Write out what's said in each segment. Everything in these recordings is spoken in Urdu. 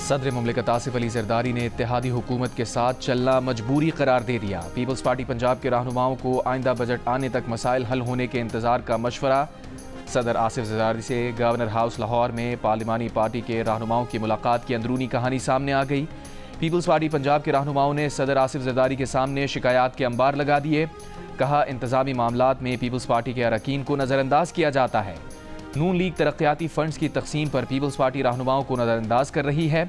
صدر مملکت آصف علی زرداری نے اتحادی حکومت کے ساتھ چلنا مجبوری قرار دے دیا۔ پیپلز پارٹی پنجاب کے رہنماؤں کو آئندہ بجٹ آنے تک مسائل حل ہونے کے انتظار کا مشورہ۔ صدر آصف زرداری سے گورنر ہاؤس لاہور میں پارلیمانی پارٹی کے رہنماؤں کی ملاقات کی اندرونی کہانی سامنے آ گئی۔ پیپلز پارٹی پنجاب کے رہنماؤں نے صدر آصف زرداری کے سامنے شکایات کے انبار لگا دیے۔ کہا انتظامی معاملات میں پیپلز پارٹی کے اراکین کو نظر انداز کیا جاتا ہے۔ نون لیگ ترقیاتی فنڈز کی تقسیم پر پیپلز پارٹی رہنماؤں کو نظر انداز کر رہی ہے۔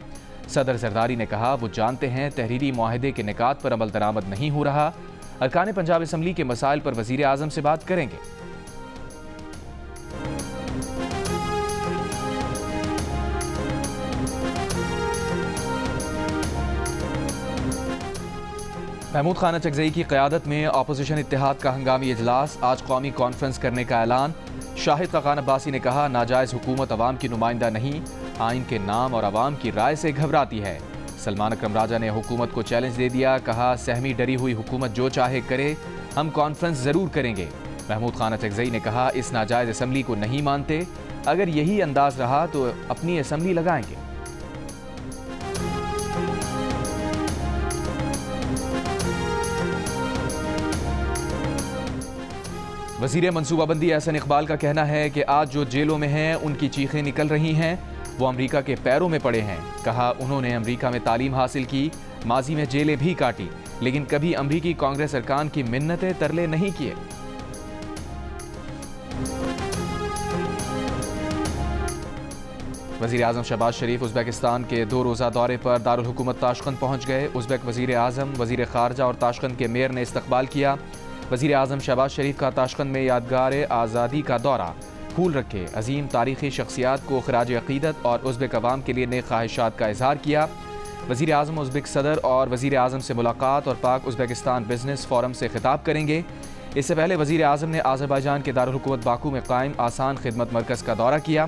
صدر زرداری نے کہا وہ جانتے ہیں تحریری معاہدے کے نکات پر عمل درآمد نہیں ہو رہا۔ ارکان پنجاب اسمبلی کے مسائل پر وزیر اعظم سے بات کریں گے۔ محمود خان اچکزئی کی قیادت میں اپوزیشن اتحاد کا ہنگامی اجلاس، آج قومی کانفرنس کرنے کا اعلان۔ شاہد خاقان عباسی نے کہا ناجائز حکومت عوام کی نمائندہ نہیں، آئین کے نام اور عوام کی رائے سے گھبراتی ہے۔ سلمان اکرم راجہ نے حکومت کو چیلنج دے دیا، کہا سہمی ڈری ہوئی حکومت جو چاہے کرے، ہم کانفرنس ضرور کریں گے۔ محمود خان اچکزئی نے کہا اس ناجائز اسمبلی کو نہیں مانتے، اگر یہی انداز رہا تو اپنی اسمبلی لگائیں گے۔ وزیر منصوبہ بندی احسن اقبال کا کہنا ہے کہ آج جو جیلوں میں ہیں ان کی چیخیں نکل رہی ہیں، وہ امریکہ کے پیروں میں پڑے ہیں۔ کہا انہوں نے امریکہ میں تعلیم حاصل کی، ماضی میں جیلیں بھی کاٹی، لیکن کبھی امریکی کانگریس ارکان کی منتیں ترلے نہیں کیے۔ وزیر اعظم شہباز شریف ازبکستان کے 2 روزہ دورے پر دارالحکومت تاشقند پہنچ گئے۔ ازبک وزیر اعظم، وزیر خارجہ اور تاشقند کے میئر نے استقبال کیا۔ وزیر اعظم شہباز شریف کا تاشقند میں یادگار آزادی کا دورہ، پھول رکھے، عظیم تاریخی شخصیات کو خراج عقیدت اور ازبک عوام کے لیے نیک خواہشات کا اظہار کیا۔ وزیر اعظم ازبک صدر اور وزیر اعظم سے ملاقات اور پاک ازبکستان بزنس فورم سے خطاب کریں گے۔ اس سے پہلے وزیر اعظم نے آذربائیجان کے دارالحکومت باکو میں قائم آسان خدمت مرکز کا دورہ کیا۔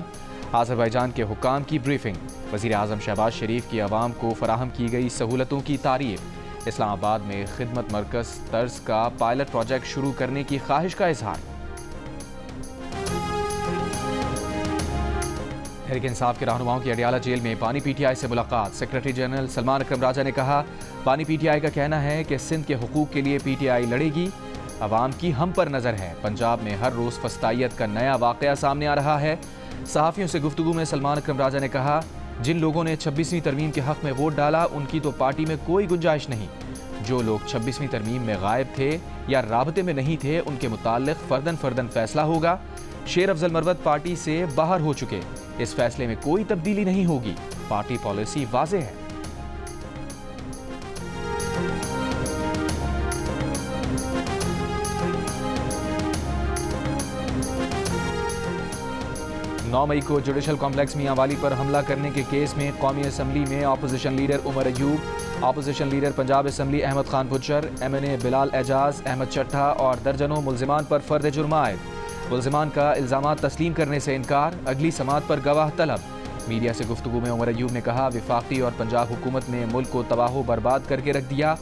آذربائیجان کے حکام کی بریفنگ۔ وزیر اعظم شہباز شریف کی عوام کو فراہم کی گئی سہولتوں کی تعریف۔ اسلام آباد میں خدمت مرکز طرز کا پائلٹ پروجیکٹ شروع کرنے کی خواہش کا اظہار۔ تحریک انصاف کے رہنماؤں کی اڈیالہ جیل میں بانی پی ٹی آئی سے ملاقات۔ سیکرٹری جنرل سلمان اکرم راجہ نے کہا بانی پی ٹی آئی کا کہنا ہے کہ سندھ کے حقوق کے لیے پی ٹی آئی لڑے گی، عوام کی ہم پر نظر ہے۔ پنجاب میں ہر روز فسطائیت کا نیا واقعہ سامنے آ رہا ہے۔ صحافیوں سے گفتگو میں سلمان اکرم راجہ نے کہا جن لوگوں نے 26ویں ترمیم کے حق میں ووٹ ڈالا ان کی تو پارٹی میں کوئی گنجائش نہیں۔ جو لوگ 26ویں ترمیم میں غائب تھے یا رابطے میں نہیں تھے ان کے متعلق فردن فیصلہ ہوگا۔ شیر افضل مروت پارٹی سے باہر ہو چکے، اس فیصلے میں کوئی تبدیلی نہیں ہوگی، پارٹی پالیسی واضح ہے۔ نو مئی کو جوڈیشل کمپلیکس میاں والی پر حملہ کرنے کے کیس میں قومی اسمبلی میں opposition leader Omar Ayub, opposition leader Punjab assembly Ahmed Khan Bachar, M N A Bilal Ejaz, Ahmed Chattha اور درجنوں ملزمان پر فرد جرم عائد۔ ملزمان کا الزامات تسلیم کرنے سے انکار، اگلی سماعت پر گواہ طلب۔ میڈیا سے گفتگو میں عمر ایوب نے کہا وفاقی اور پنجاب حکومت نے ملک کو تباہ و برباد کر کے رکھ دیا،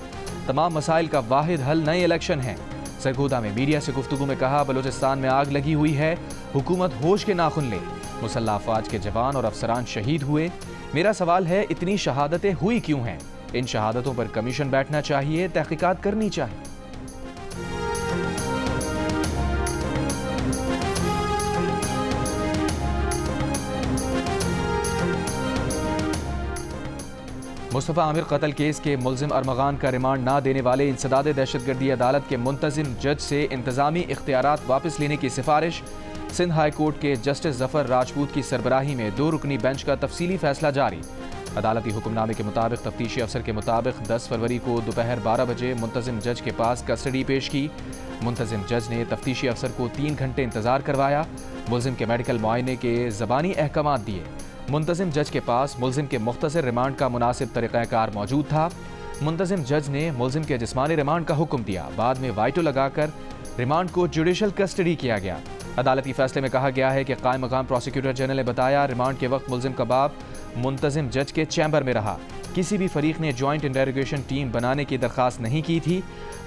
تمام مسائل کا واحد حل نئے الیکشن ہیں۔ سرگودا میں میڈیا سے گفتگو میں کہا بلوچستان میں آگ لگی ہوئی ہے، حکومت ہوش کے ناخن لے، مسلح افواج کے جوان اور افسران شہید ہوئے۔ میرا سوال ہے اتنی شہادتیں ہوئی کیوں ہیں؟ ان شہادتوں پر کمیشن بیٹھنا چاہیے، تحقیقات کرنی چاہیے۔ مصطفیٰ عامر قتل کیس کے ملزم ارمغان کا ریمانڈ نہ دینے والے انسداد دہشت گردی عدالت کے منتظم جج سے انتظامی اختیارات واپس لینے کی سفارش۔ سندھ ہائی کورٹ کے جسٹس ظفر راجپوت کی سربراہی میں 2 رکنی بینچ کا تفصیلی فیصلہ جاری۔ عدالتی حکم نامے کے مطابق تفتیشی افسر کے مطابق 10 فروری کو دوپہر 12 بجے منتظم جج کے پاس کسٹڈی پیش کی۔ منتظم جج نے تفتیشی افسر کو 3 گھنٹے انتظار کروایا، ملزم کے میڈیکل معائنے کے زبانی احکامات دیے۔ منتظم جج کے پاس ملزم کے مختصر ریمانڈ کا مناسب طریقہ کار موجود تھا۔ منتظم جج نے ملزم کے جسمانی ریمانڈ کا حکم دیا، بعد میں وائٹو لگا کر ریمانڈ کو جوڈیشل کسٹڈی کیا گیا۔ عدالتی فیصلے میں کہا گیا ہے کہ قائم مقام پروسیکیوٹر جنرل نے بتایا ریمانڈ کے وقت ملزم کا باپ منتظم جج کے چیمبر میں رہا، کسی بھی فریق نے جوائنٹ انٹروگیشن ٹیم بنانے کی درخواست نہیں کی تھی۔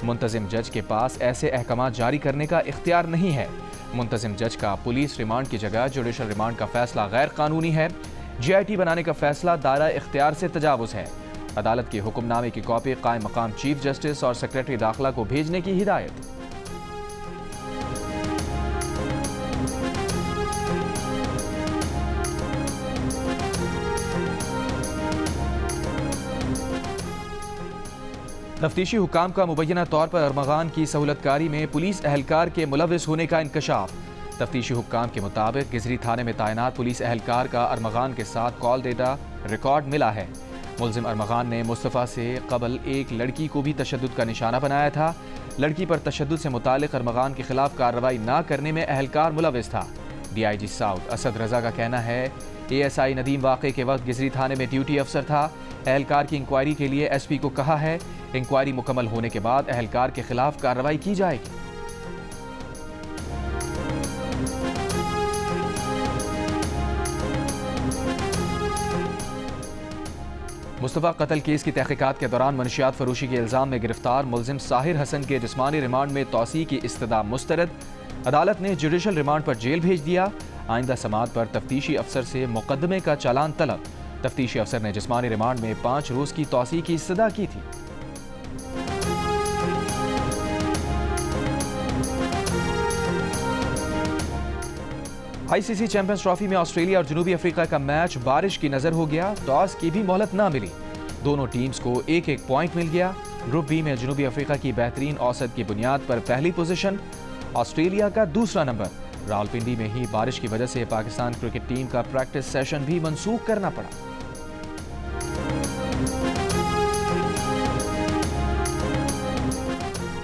منتظم جج کے پاس ایسے احکامات جاری کرنے کا اختیار نہیں ہے۔ منتظم جج کا پولیس ریمانڈ کی جگہ جوڈیشل ریمانڈ کا فیصلہ غیر قانونی ہے۔ GIT بنانے کا فیصلہ دائرہ اختیار سے تجاوز ہے۔ عدالت کے حکم نامے کی کاپی قائم مقام چیف جسٹس اور سیکرٹری داخلہ کو بھیجنے کی ہدایت۔ تفتیشی حکام کا مبینہ طور پر ارمغان کی سہولت کاری میں پولیس اہلکار کے ملوث ہونے کا انکشاف۔ تفتیشی حکام کے مطابق گزری تھانے میں تعینات پولیس اہلکار کا ارمغان کے ساتھ کال ڈیٹا ریکارڈ ملا ہے۔ ملزم ارمغان نے مصطفیٰ سے قبل ایک لڑکی کو بھی تشدد کا نشانہ بنایا تھا۔ لڑکی پر تشدد سے متعلق ارمغان کے خلاف کارروائی نہ کرنے میں اہلکار ملوث تھا۔ DIG ساؤتھ اسد رضا کا کہنا ہے ASI ندیم واقعے کے وقت گزری تھانے میں ڈیوٹی افسر تھا۔ اہلکار کی انکوائری کے لیے SP کو کہا ہے۔ انکوائری مکمل ہونے کے بعد اہلکار کے خلاف کارروائی کی جائے گی۔ مصطفیٰ قتل کیس کی تحقیقات کے دوران منشیات فروشی کے الزام میں گرفتار ملزم ساحر حسن کے جسمانی ریمانڈ میں توسیع کی استدعا مسترد۔ عدالت نے جوڈیشل ریمانڈ پر جیل بھیج دیا۔ آئندہ سماعت پر تفتیشی افسر سے مقدمے کا چالان طلب۔ تفتیشی افسر نے جسمانی ریمانڈ میں 5 روز کی توسیع کی استدعا کی تھی۔ ICC چیمپئنز ٹرافی میں آسٹریلیا اور جنوبی افریقہ کا میچ بارش کی نظر ہو گیا۔ ٹاس کی بھی مہلت نہ ملی، دونوں ٹیمز کو ایک ایک پوائنٹ مل گیا۔ گروپ بی میں جنوبی افریقہ کی بہترین اوسط کی بنیاد پر پہلی پوزیشن، آسٹریلیا کا دوسرا نمبر۔ راولپنڈی میں ہی بارش کی وجہ سے پاکستان کرکٹ ٹیم کا پریکٹس سیشن بھی منسوخ کرنا پڑا۔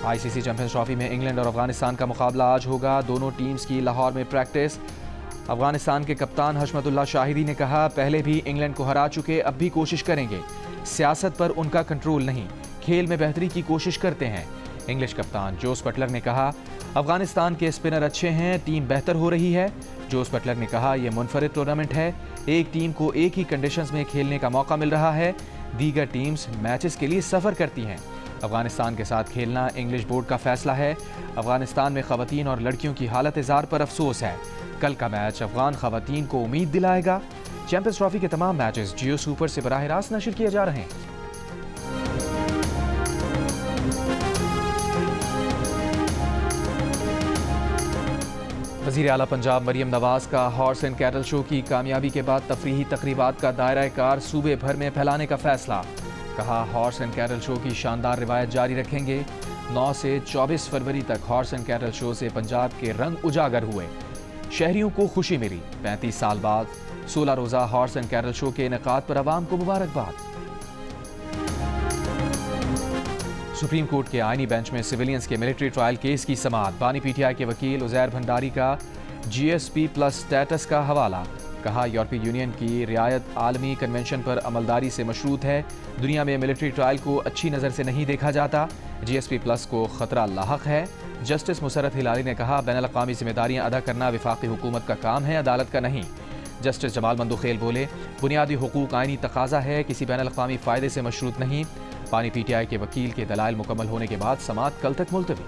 ICC چیمپئنز ٹرافی میں انگلینڈ اور افغانستان کا مقابلہ آج ہوگا۔ دونوں ٹیمز کی لاہور میں پریکٹس۔ افغانستان کے کپتان حشمت اللہ شاہدی نے کہا پہلے بھی انگلینڈ کو ہرا چکے، اب بھی کوشش کریں گے۔ سیاست پر ان کا کنٹرول نہیں، کھیل میں بہتری کی کوشش کرتے ہیں۔ انگلش کپتان جوس بٹلر نے کہا افغانستان کے اسپنر اچھے ہیں، ٹیم بہتر ہو رہی ہے۔ جوس بٹلر نے کہا یہ منفرد ٹورنامنٹ ہے، ایک ٹیم کو ایک ہی کنڈیشنز میں کھیلنے کا موقع مل رہا ہے، دیگر ٹیمز میچز کے لیے سفر کرتی ہیں۔ افغانستان کے ساتھ کھیلنا انگلش بورڈ کا فیصلہ ہے۔ افغانستان میں خواتین اور لڑکیوں کی حالت زار پر افسوس ہے۔ کل کا میچ افغان خواتین کو امید دلائے گا۔ چیمپئنز ٹرافی کے تمام میچز جیو سپر سے براہ راست نشر کیے جا رہے ہیں۔ وزیر اعلیٰ پنجاب مریم نواز کا ہارس اینڈ کیٹل شو کی کامیابی کے بعد تفریحی تقریبات کا دائرہ کار صوبے بھر میں پھیلانے کا فیصلہ۔ کہا ہارس اینڈ کیٹل شو کی شاندار روایت جاری رکھیں گے۔ 9 سے 24 فروری تک ہارس اینڈ کیٹل شو سے پنجاب کے رنگ اجاگر ہوئے، شہریوں کو خوشی ملی۔ 35 سال بعد 16 روزہ ہارس اینڈ کیٹل شو کے انعقاد پر عوام کو مبارکباد۔ سپریم کورٹ کے آئینی بینچ میں سویلینز کے ملٹری ٹرائل کیس کی سماعت۔ بانی PTI کے وکیل عزیر بھنڈاری کا GSP+ سٹیٹس کا حوالہ۔ کہا یورپی یونین کی رعایت عالمی کنونشن پر عملداری سے مشروط ہے، دنیا میں ملٹری ٹرائل کو اچھی نظر سے نہیں دیکھا جاتا، GSP+ کو خطرہ لاحق ہے۔ جسٹس مسرت ہلالی نے کہا بین الاقوامی ذمہ داریاں ادا کرنا وفاقی حکومت کا کام ہے، عدالت کا نہیں۔ جسٹس جمال مندوخیل بولے بنیادی حقوق آئینی تقاضا ہے، کسی بین الاقوامی فائدے سے مشروط نہیں۔ بانی PTI کے وکیل کے دلائل مکمل ہونے کے بعد سماعت کل تک ملتوی۔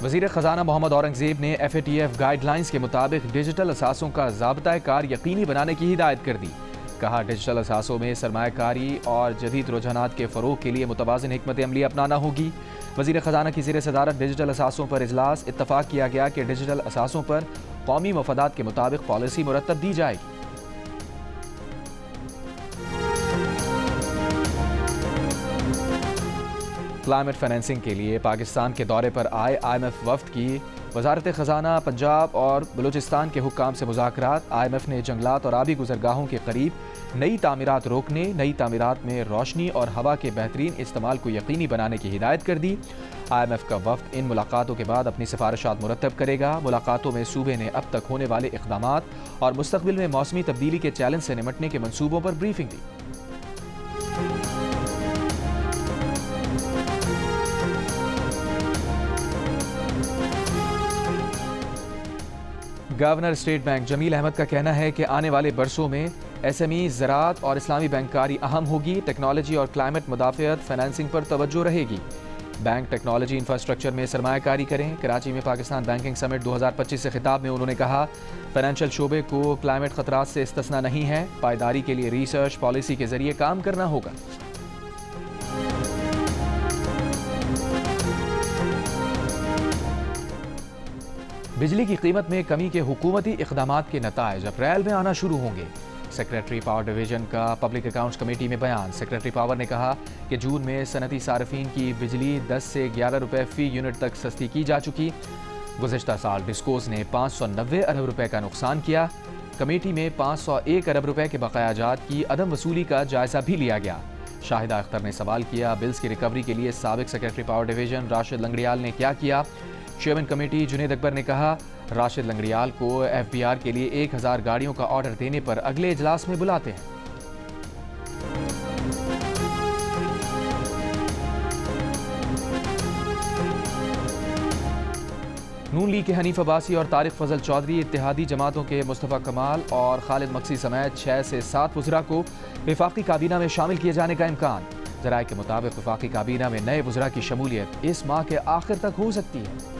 وزیر خزانہ محمد اورنگزیب نے FATF گائیڈ لائنز کے مطابق ڈیجیٹل اثاثوں کا ضابطۂ کار یقینی بنانے کی ہدایت کر دی۔ کہا ڈیجیٹل اثاثوں میں سرمایہ کاری اور جدید رجحانات کے فروغ کے لیے متوازن حکمت عملی اپنانا ہوگی۔ وزیر خزانہ کی زیر صدارت ڈیجیٹل اثاثوں پر اجلاس، اتفاق کیا گیا کہ ڈیجیٹل اثاثوں پر قومی مفادات کے مطابق پالیسی مرتب دی جائے گی۔ کلائمیٹ فائنینسنگ کے لیے پاکستان کے دورے پر آئے IMF وفد کی وزارت خزانہ پنجاب اور بلوچستان کے حکام سے مذاکرات۔ IMF نے جنگلات اور آبی گزرگاہوں کے قریب نئی تعمیرات روکنے، نئی تعمیرات میں روشنی اور ہوا کے بہترین استعمال کو یقینی بنانے کی ہدایت کر دی۔ IMF کا وفد ان ملاقاتوں کے بعد اپنی سفارشات مرتب کرے گا۔ ملاقاتوں میں صوبے نے اب تک ہونے والے اقدامات اور مستقبل میں موسمی تبدیلی کے چیلنج سے نمٹنے کے منصوبوں پر بریفنگ دی۔ گورنر اسٹیٹ بینک جمیل احمد کا کہنا ہے کہ آنے والے برسوں میں ایس ایم ای، زراعت اور اسلامی بینکاری اہم ہوگی۔ ٹیکنالوجی اور کلائمیٹ مدافعت فائنینسنگ پر توجہ رہے گی۔ بینک ٹیکنالوجی انفراسٹرکچر میں سرمایہ کاری کریں۔ کراچی میں پاکستان بینکنگ سمٹ 2025 سے خطاب میں انہوں نے کہا، فائنینشیل شعبے کو کلائمیٹ خطرات سے استثنا نہیں ہے، پائیداری کے لیے ریسرچ پالیسی کے ذریعے کام کرنا ہوگا۔ بجلی کی قیمت میں کمی کے حکومتی اقدامات کے نتائج اپریل میں آنا شروع ہوں گے۔ سیکریٹری پاور ڈویژن کا پبلک اکاؤنٹس کمیٹی میں بیان۔ سیکریٹری پاور نے کہا کہ جون میں صنعتی صارفین کی بجلی 10 سے 11 روپے فی یونٹ تک سستی کی جا چکی۔ گزشتہ سال ڈسکوز نے 590 ارب روپے کا نقصان کیا۔ کمیٹی میں 501 ارب روپے کے بقایا جات کی عدم وصولی کا جائزہ بھی لیا گیا۔ شاہدہ اختر نے سوال کیا، بلز کی ریکوری کے لیے سابق secretary power division Rashid Langrial نے کیا کیا؟ چیئرمین کمیٹی جنید اکبر نے کہا، راشد لنگڑیال کو ایف بی آر کے لیے 1000 گاڑیوں کا آرڈر دینے پر اگلے اجلاس میں بلاتے ہیں۔ نون لیگ کے حنیف عباسی اور طارق فضل چودھری اتحادی جماعتوں کے مصطفیٰ کمال اور خالد مقصی سمیت 6 سے 7 وزراء کو وفاقی کابینہ میں شامل کیے جانے کا امکان۔ ذرائع کے مطابق وفاقی کابینہ میں نئے وزراء کی شمولیت اس ماہ کے آخر تک ہو سکتی ہے۔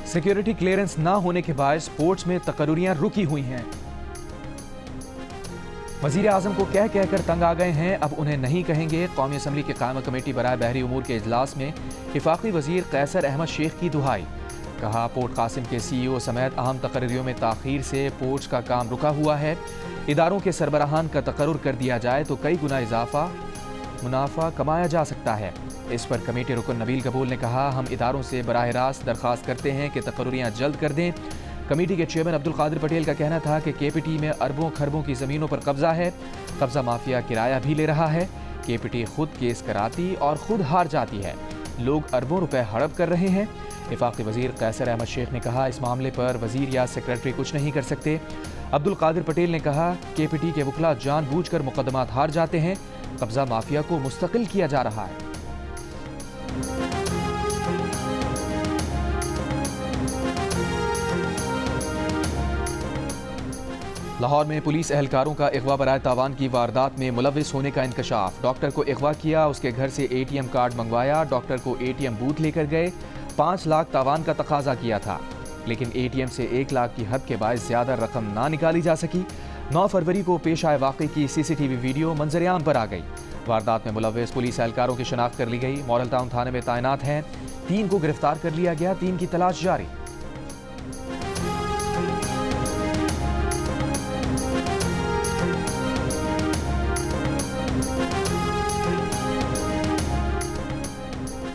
سیکیورٹی کلیئرنس نہ ہونے کے باعث سپورٹس میں تقرریاں رکی ہوئی ہیں۔ وزیر اعظم کو کہہ کر تنگ آ گئے ہیں، اب انہیں نہیں کہیں گے۔ قومی اسمبلی کی قائمہ کمیٹی برائے بحری امور کے اجلاس میں وفاقی وزیر قیصر احمد شیخ کی دہائی۔ کہا، پورٹ قاسم کے سی ای او سمیت اہم تقرریوں میں تاخیر سے پورٹس کا کام رکا ہوا ہے۔ اداروں کے سربراہان کا تقرر کر دیا جائے تو کئی گنا اضافہ منافع کمایا جا سکتا ہے۔ اس پر کمیٹی رکن نبیل قبول نے کہا، ہم اداروں سے براہ راست درخواست کرتے ہیں کہ تقرریاں جلد کر دیں۔ کمیٹی کے چیئرمین عبدالقادر پٹیل کا کہنا تھا کہ کے پی ٹی میں اربوں خربوں کی زمینوں پر قبضہ ہے، قبضہ مافیا کرایہ بھی لے رہا ہے۔ کے پی ٹی خود کیس کراتی اور خود ہار جاتی ہے، لوگ اربوں روپے ہڑپ کر رہے ہیں۔ وفاقی وزیر قیصر احمد شیخ نے کہا، اس معاملے پر وزیر یا سیکریٹری کچھ نہیں کر سکتے۔ عبدالقادر پٹیل نے کہا، کے پی ٹی کے وکلاء جان بوجھ کر مقدمات ہار جاتے ہیں، قبضہ مافیا کو مستقل کیا جا رہا ہے۔ لاہور میں پولیس اہلکاروں کا اغوا برائے تاوان کی واردات میں ملوث ہونے کا انکشاف۔ ڈاکٹر کو اغوا کیا، اس کے گھر سے اے ٹی ایم کارڈ منگوایا، ڈاکٹر کو اے ٹی ایم بوتھ لے کر گئے، 5 لاکھ تاوان کا تقاضا کیا تھا، لیکن اے ٹی ایم سے 1 لاکھ کی حد کے باعث زیادہ رقم نہ نکالی جا سکی۔ 9 فروری کو پیش آئے واقعے کی سی سی ٹی وی ویڈیو منظر عام پر آ گئی۔ واردات میں ملوث پولیس اہلکاروں کی شناخت کر لی گئی، ماڈل ٹاؤن تھانے میں تعینات ہیں، 3 کو گرفتار کر لیا گیا، 3 کی تلاش جاری۔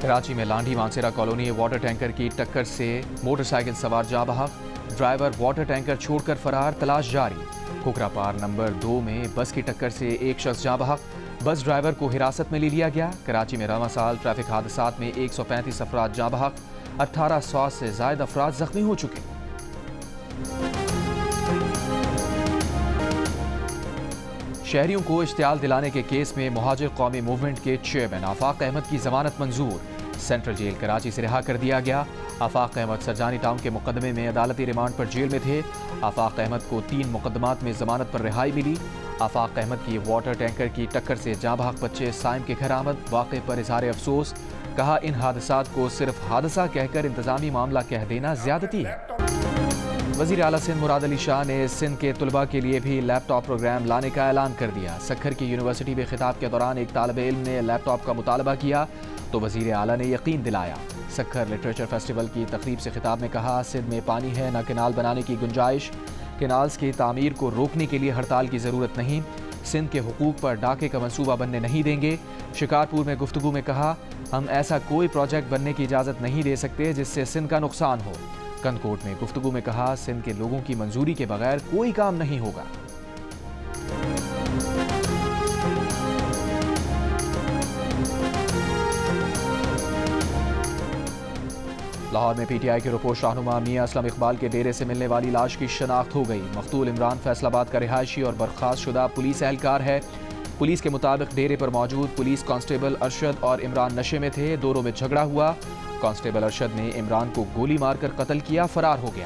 کراچی میں Landhi Mansehra colony water tanker کی ٹکر سے موٹر سائیکل سوار جاں بحق، ڈرائیور واٹر ٹینکر چھوڑ کر فرار، تلاش جاری۔ کھوکھرا پار نمبر 2 میں بس کی ٹکر سے ایک شخص جاں بحق، بس ڈرائیور کو حراست میں لے لیا گیا۔ کراچی میں رواں سال ٹریفک حادثات میں 135 افراد جاں بحق، 1800 سے زائد افراد زخمی ہو چکے۔ شہریوں کو اشتعال دلانے کے کیس میں مہاجر قومی موومنٹ کے چیئرمین آفاق احمد کی ضمانت منظور، سینٹرل جیل کراچی سے رہا کر دیا گیا۔ آفاق احمد سرجانی ٹاؤن کے مقدمے میں عدالتی ریمانڈ پر جیل میں تھے۔ آفاق احمد کو 3 مقدمات میں ضمانت پر رہائی ملی۔ آفاق احمد کی واٹر ٹینکر کی ٹکر سے جاں بحق بچے سائم کے گھر آمد، واقعے پر اظہار افسوس۔ کہا، ان حادثات کو صرف حادثہ کہہ کر انتظامی معاملہ کہہ دینا زیادتی ہے۔ وزیر اعلیٰ سندھ مراد علی شاہ نے سندھ کے طلباء کے لیے بھی لیپ ٹاپ پروگرام لانے کا اعلان کر دیا۔ سکھر کی یونیورسٹی میں خطاب کے دوران ایک طالب علم نے لیپ ٹاپ کا مطالبہ کیا تو وزیر اعلیٰ نے یقین دلایا۔ سکھر لٹریچر فیسٹیول کی تقریب سے خطاب میں کہا، سندھ میں پانی ہے، نہ کینال بنانے کی گنجائش، کینالز کی تعمیر کو روکنے کے لیے ہڑتال کی ضرورت نہیں، سندھ کے حقوق پر ڈاکے کا منصوبہ بننے نہیں دیں گے۔ شکارپور میں گفتگو میں کہا، ہم ایسا کوئی پروجیکٹ بننے کی اجازت نہیں دے سکتے جس سے سندھ کا نقصان ہو۔ کندکوٹ میں گفتگو میں کہا، سندھ کے لوگوں کی منظوری کے بغیر کوئی کام نہیں ہوگا۔ لاہور میں پی ٹی آئی کے رپورٹ رہنما میاں اسلم اقبال کے ڈیرے سے ملنے والی لاش کی شناخت ہو گئی۔ مقتول عمران فیصل آباد کا رہائشی اور برخاست شدہ پولیس اہلکار ہے۔ پولیس کے مطابق ڈیرے پر موجود پولیس کانسٹیبل ارشد اور عمران نشے میں تھے، دونوں میں جھگڑا ہوا۔ کانسٹیبل ارشد نے عمران کو گولی مار کر قتل کیا، فرار ہو گیا۔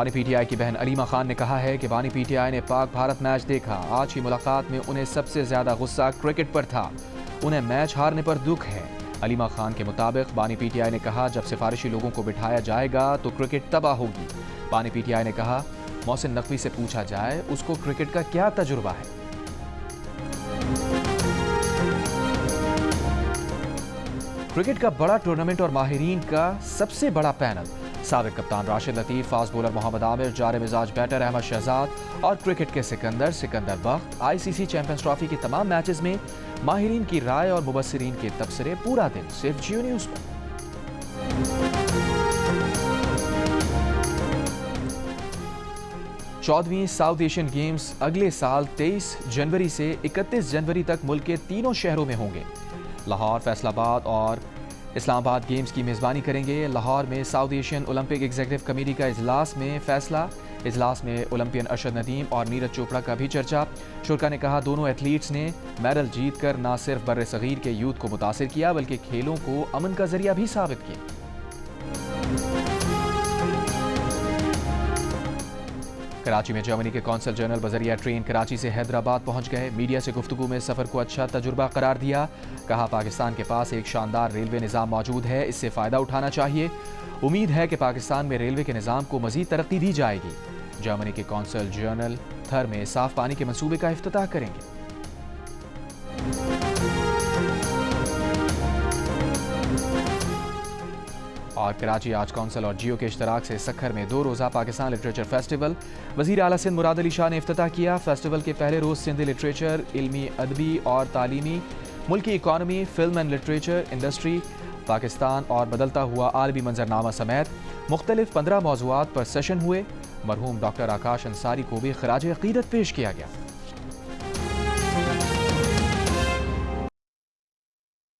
بانی پی ٹی آئی کی بہن علیمہ خان نے کہا ہے کہ بانی پی ٹی آئی نے پاک بھارت میچ دیکھا. آج کی ملاقات میں انہیں سب سے زیادہ غصہ کرکٹ پر تھا. انہیں میچ ہارنے پر دکھ ہے. علیمہ خان کے مطابق بانی پی ٹی آئی نے کہا جب سفارشی لوگوں کو بٹھایا جائے گا تو کرکٹ تباہ ہوگی. بانی پی ٹی آئی نے کہا محسن نقوی سے پوچھا جائے اس کو کرکٹ کا کیا تجربہ ہے. کرکٹ کا بڑا ٹورنامنٹ اور ماہرین کا سب سے بڑا پینل. سابق کپتان راشد لطیف، فاسٹ بولر محمد عامر، جار مزاج بیٹر احمد شہزاد اور کرکٹ کے سکندر بخت. آئی سی سی چیمپئنز ٹرافی کے تمام میچز میں ماہرین کی رائے اور مبصرین کے تبصرے پورا دن صرف جیو نیوز پر. 14ویں ساؤتھ ایشین گیمز اگلے سال 23 جنوری سے 31 جنوری تک ملک کے تینوں شہروں میں ہوں گے. لاہور، فیصل آباد اور اسلام آباد گیمز کی میزبانی کریں گے. لاہور میں south Asian Olympic executive committee کا اجلاس میں فیصلہ. اجلاس میں اولمپئن ارشد ندیم اور نیرج چوپڑا کا بھی چرچا. شرکا نے کہا دونوں ایتھلیٹس نے میڈل جیت کر نہ صرف بر صغیر کے یوتھ کو متاثر کیا بلکہ کھیلوں کو امن کا ذریعہ بھی ثابت کیا. کراچی میں جرمنی کے قونصل جنرل بذریعہ ٹرین کراچی سے حیدرآباد پہنچ گئے. میڈیا سے گفتگو میں سفر کو اچھا تجربہ قرار دیا. کہا پاکستان کے پاس ایک شاندار ریلوے نظام موجود ہے، اس سے فائدہ اٹھانا چاہیے. امید ہے کہ پاکستان میں ریلوے کے نظام کو مزید ترقی دی جائے گی. جرمنی کے قونصل جنرل تھر میں صاف پانی کے منصوبے کا افتتاح کریں گے. اور کراچی آرٹس کونسل اور جیو کے اشتراک سے سکھر میں 2 روزہ پاکستان لٹریچر فیسٹیول وزیر اعلیٰ سندھ مراد علی شاہ نے افتتاح کیا. فیسٹیول کے پہلے روز سندھی لٹریچر، علمی، ادبی اور تعلیمی، ملکی economy, film and literature, industry, Pakistan اور بدلتا ہوا عالمی منظرنامہ سمیت مختلف 15 موضوعات پر سیشن ہوئے. مرحوم ڈاکٹر آکاش انصاری کو بھی خراج عقیدت پیش کیا گیا.